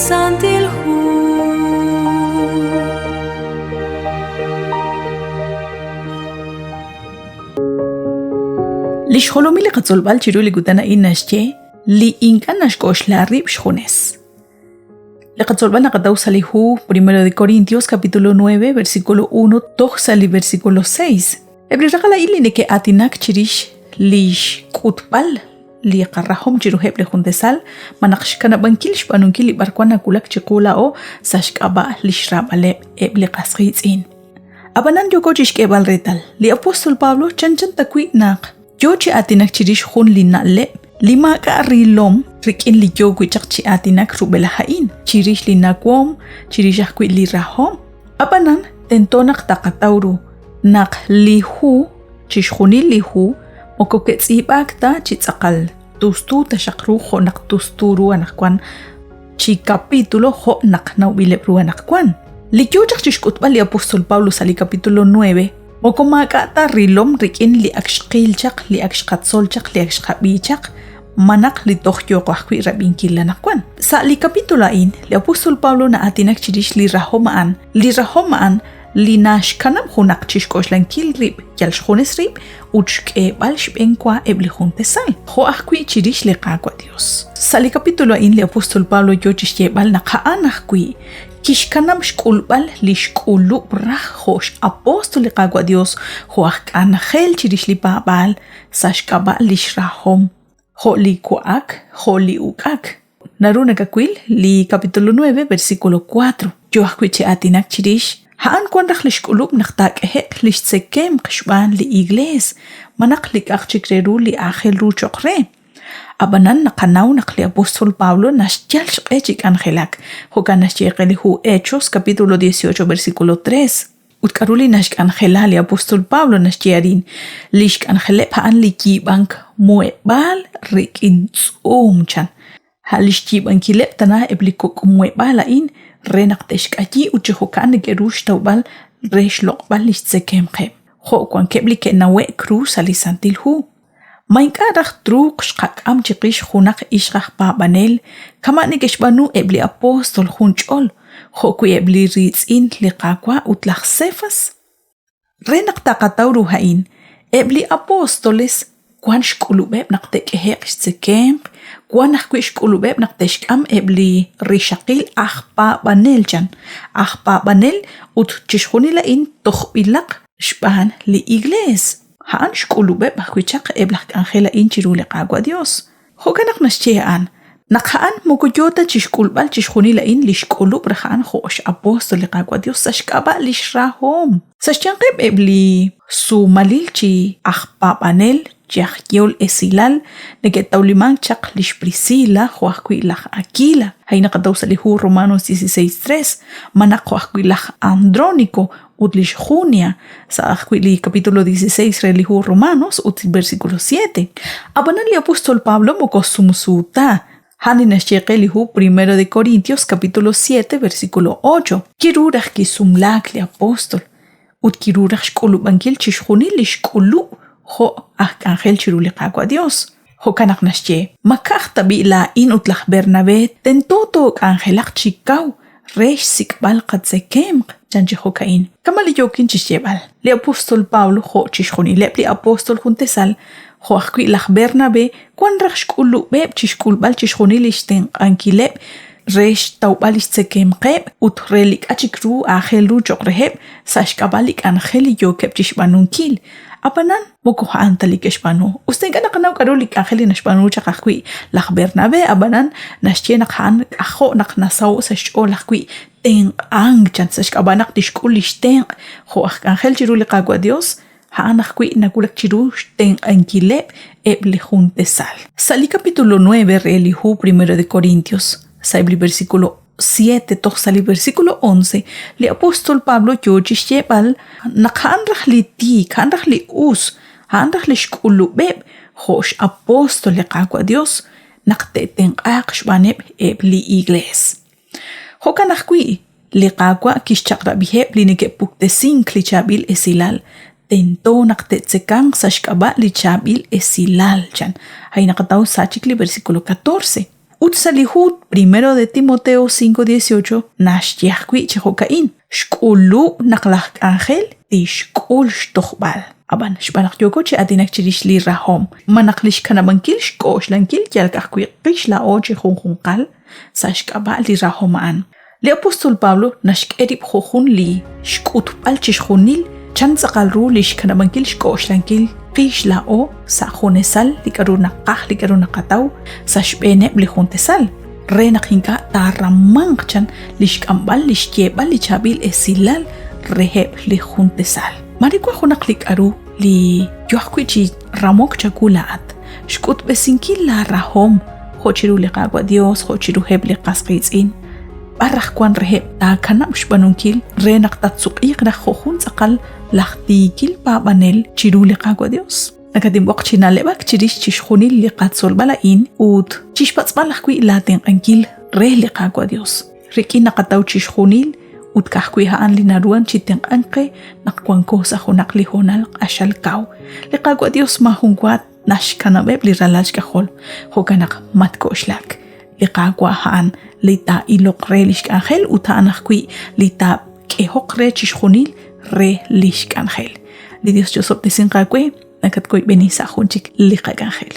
santilhu. Lisholomi li qatzolbal chiru li gutana inashche li inkanash kosh la rib shjones. Le qatzolbal naqataw salihu 1 de Corintios capítulo 9 versículo 1 toxali versículo 6. Ebri raqala ili neke atinak chirish lish kutbal li qarrahom chiru heble juntesal manaqshkana bankilish banunkili barkwana kulak chiqula o sashkaba lishrabale eble qasqitsin. Abanan yoko chishkebal retal li apostol Pablo chanchan takwi naq Yochi atinak chirish hun li na'le lima ka rilom rikin li yogu chakchi atinak rubela hain chirish li nakwom chirish akwi li rahom abanan tentonak takatauru nak lihu chishhuni lihu mokoketsi bakta chitsakal tustu tashakru ho nak tusturu anakwan chi capítulo ho nak naubilebru anakwan li yochak chishkutba li apostol Pablo sali capítulo 9 Mokomaka rilom rikin li akshqilchaq li akshqatsolchaq li akshqabichaq manak li tohyo qahqui rabinkilla nakwan. Sa li kapitula in li apostol Pablo na atinak chirish li rahomaan li nashkanam hunak chishkoshlan rib yalshjones rib uchke balshbenkwa ebli juntesal. Ho ahqui chirish li qaqwa Dios. Sa li kapitula in li apostol Pablo yo chishkebal na qaan ahqui Kishkanam shkulbal li shkulu brah hosh apostol li qagwa Dios ho angel chirish li babal sashkaba li shrahom ho li kuak ho li ukak naruna kakwil li capítulo 9 versículo 4 yo akwiche atinak chirish haan kwan rakh li shkulub naqtak hek li tsekem qshban li igles manak li akchikreru li angel ru chokre Abanan nakanaw nakli apostol Pablo nasyal shqechik angelak. Hokan nasyekeli hu Hechos capítulo 18 versículo 3. Utkaruli nashk angela li apostol Pablo nasyerin. Lishk angelep haan li kibank muebal rikin tsumchan. Halish kibank kilep tanah eblikok muebala in renak teshkaji uche hokan gerush taubal resh lokbal lish tsekemqeb. Hokwan keblike nawe cruz alisantil hu. Mainkarak truk shqak am chiqish hunak ishqaq babanel kama negeshbanu ebli apostol hunchol hoku ebli ritsin liqaqwa utlaq sefas renak taqatawru hain ebli apostoles kwan shkulubeb naqtekeheq tsekem kwan ahkwi shkulubeb naqteshkam ebli rishaqil babanel chan babanel ut chishkhunila in tokhbilaq shban li igles Haan shkulubeb bakwichaq eblaq angela inchiru li qagwa Dios. Hokanak nashean. Nakhaan mukuyota chishkulbal chishkhunila in li shkulub rahaan khosh apostol li qagwa Dios sashkaba li shrahom. Sashyanqib ebli sumalil chi babanel Yahyol esilal negetauliman chaq lish Priscila huakwi lach Aquila. Hayna qadawsalihu Romanos 16:3 manak huakwi lach Andrónico utlish Junia sa ahquili capítulo 16 relihu Romanos ut versículo 7. Abanan li apostol Pablo mokosumsuta Hanina shekelihu 1 de Corintios capítulo 7 versículo 8. Kirurach kisumlak li apostol ut kirurach shkulubankil chishkhuni li shkulu ho angel chiruli qagwa Dios. Ho kanak nashe makach tabi la in utlach Bernabé tentoto angelak chikaw resh sikbal qatsekem chanchi hokain. Kamali yokin chishebal. Li apostol Pablo ho chishkhuni lep li apostol juntesal ho akwi lach Bernabé kwan rakh shkulu beb chishkulbal chishkhuni lishten ankilep resh taubalish tsekem qeb ut relik achikru angel ru chokreheb sashkabalik angeli yokep chishbanunkil. Apanan mokuha antalik espanu. Usten kana kanaw karolik angeli nashpanu chakakwi lach Bernabé abanan nashche nakhan akho naknasaw sa sho lakwi ten ang chan sashkabanak tishkulish ten ho angel chiruli qagwa Dios haanakwi nakulak chiru ten ankilep ebli juntesal. Sali capítulo 9 relihu 1 de Corintios. Saibli versículo 7 toxali versículo 11 li apostol Pablo yochishebal nakhanrah li ti khanrah li us hanrah li shkulu beb hosh apostol li qagwa Dios naqteten aqshbaneb ebli igles hokanakwi li qagwa kishchaqra biheb li neke puktesin klichabil esilal tento naqtetsekan sashkaba li chabil esilal chan hay naqataw sachikli versículo 14 Utsalihut 1 de Timoteo 5:18 nashtiahkwi chihokain. Shkulu naklak ángel di shkul shtohbal. Aban shbalak yoko che adinak chirish li rahom. Manaklish kanabankil shkosh lankil kyalkakwi qish la o chihunqal sashkaba li rahomaan. Le apostol Pablo nashkerib hohun li shkutbal chishunil chansaqal ru lish kanabankil shkosh lankil qish la o sa honesal likaruna qah likaruna qataw sa shbene li huntesal. Renak hinka taramangchan lishkambal lishkiebal lichabil esilal reheb li huntesal. Marikwa hunaklik aru li yuakwichi ramok chakulaat. Shkut besinkil la rahom. Hochiru li qagwa Dios, hochiru heb li qasqitzin. Barrakwan reheb ta kanam shbanunkil renak tatsuqiq na hohun sakal lahtikil pabanel chiru li qagwa Dios. Nakadim waqchina lebak chirish chishkhunil li qatsol balain ut chishpatsbalakwi latin ankil re li qagwa Dios. Riki naqataw chishkhunil ut kahkwi haan li naruan chiteng anke nakwan ko sa hunakli honal ashal kaw. Li qagwa Dios mahungwat nashkanabeb li ralaj kahol hoganak matkoshlak. Li qagwa haan li ta ilok re lishk angel uta anakwi li ta kehok re chishkhunil re lishk angel. Li Dios josop desin qagwe nakatkoy benisa hunchik liqag angel.